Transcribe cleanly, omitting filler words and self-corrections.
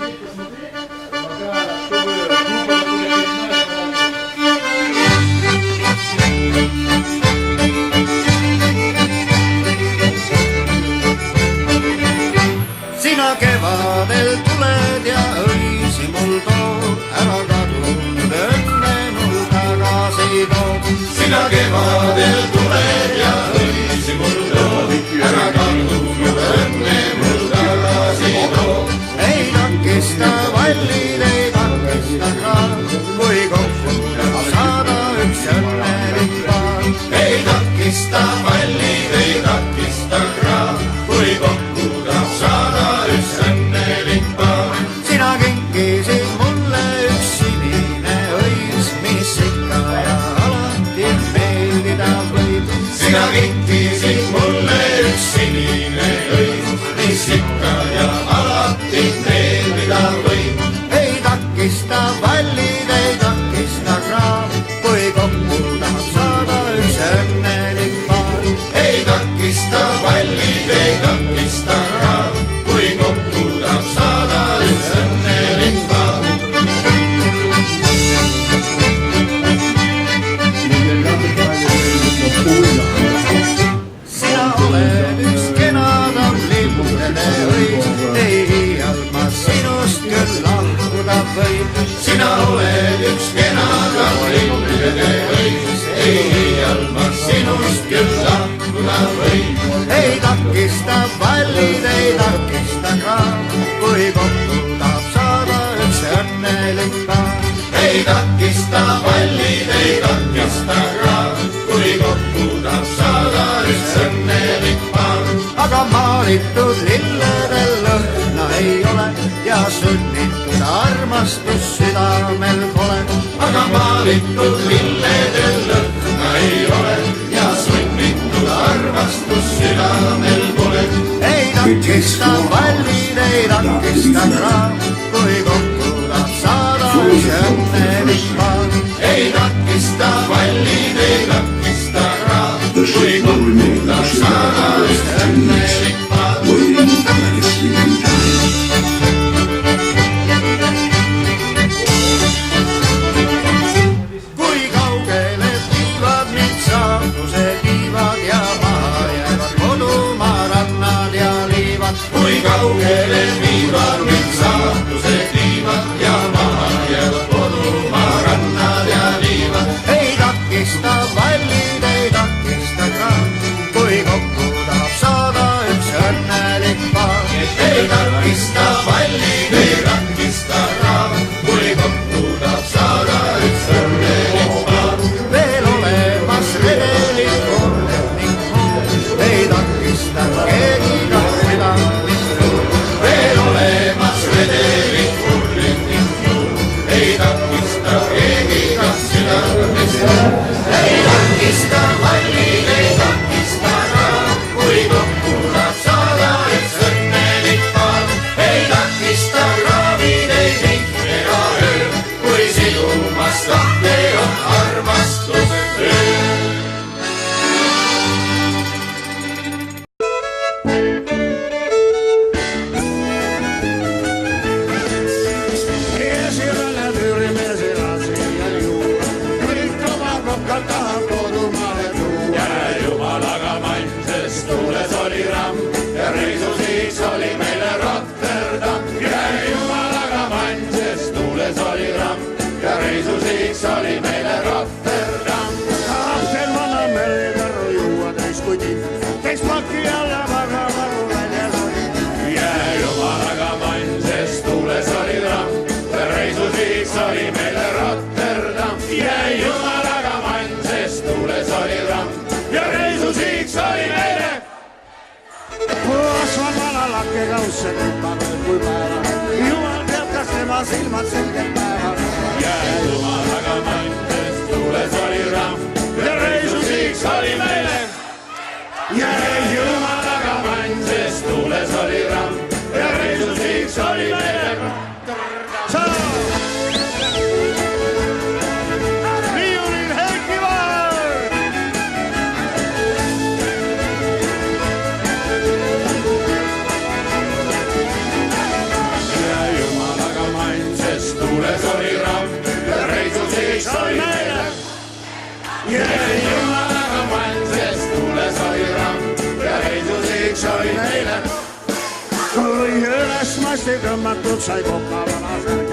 Sina kevadel tuled ja õisi mul too, ära kadunud õnne mul tagasi too. Sina kevadel tuled ja õisi mul too, ära kadunud õnne mul tagasi too. Ei takista vallid, ei takista kraad, kui kokku saada üks õnnelik paar. Ei takista vallid, ei takista kraad, kui kokku saada üks õnnelik paar. Sina kinkisid mulle üks sinine õis, mis ikka ja alati meeldida võib. Sina kinkisid mulle üks sinine õis, mis ikka ja alati meeldida võib. Ei takista vallid, ei takista kraad, kui kokku tahab saada üks õnnelik paar. Ei takista vallid, ei takista kraad, kui kokku tahab saada üks õnnelik paar. Sina oled üks kenadam lillede õis, ei iial ma sinust küll lahkuda võib. Sina oled üks kenadam lillede õis, ei iial ma sinust küll lahkuda võib. Ei takista vallid, ei takista kraad, kui kokku tahab saada üks õnnelik paar. Ei takista vallid, ei takista kraad, kui kokku tahab saada üks õnnelik paar. Aga maalitud lilledel lõhna ei ole ja sunnitud armastus südamel pole. Aga maalitud lilledel lõhna ei ole ja sunnitud armastus südamel pole. Ei takista vallid, ei takista kraad, kui kokku tahab saada üks õnnelik paar. Ei takista vallid, ei takista kraad, kui kokku tahab saada üks õnnelik paar. Kui kaugele viivad mind saatuse tiivad ja maha jäävad kodumaa rannad ja liivad. Kui kaugele viivad mind saatuse tiivad ja maha jäävad kodumaa rannad ja liivad. Ei takista vallid, ei takista kraad, kui kokku tahab saada üks õnnelik paar. Ei takista vallid, ei takista kraad, kui kokku tahab saada üks õnnelik paar. Veel olemas redelik korded ning muu, ei takista keegi kah südamist luud. Veel olemas redelik korded ning muu, ei takista keegi kah südamest luud. Ei takista vallid, ei takista kraad, kui kokku tahab saada üks õnnelik paar. Ei takista kraavid, ei pikk ega öö, kui sidumas kahte on armastuse töö. Esiränä tyyrimesi rasia juua, kõik oma kokkad tahab kodumaale tuua. Ja jumalaga manses tuules oli ramm ja reisusiks oli meile Rotterdam. Ja jumalaga manses tuules oli ramm ja reisusiks oli meile Rotterdam. Kapten vanna merikarru juua täis kui tipp, käis paki alla magamaru väljas oli. Ja jumalaga manses tuules oli ramm ja reisusiks oli meile Rotterdam. Ja jumalaga manses tuules oli ramm ja reisusiks oli meile. Kasvan vana lakke kausse tõmbanud kui päeva, jumal teab, kas tema silmad selgelt päevad. Ja jumalaga manses tuules oli ramm ja reisusiks oli meile. Ja jumalaga manses tuules oli ramm ja reisusiks oli meile. Viiulil Heiki Vaar! Ja jumalaga jäin jumalaga mann, sest tule sai ramm ja heidusiks oli meile. kui üles masti tõmmatud sai koka vanasärk.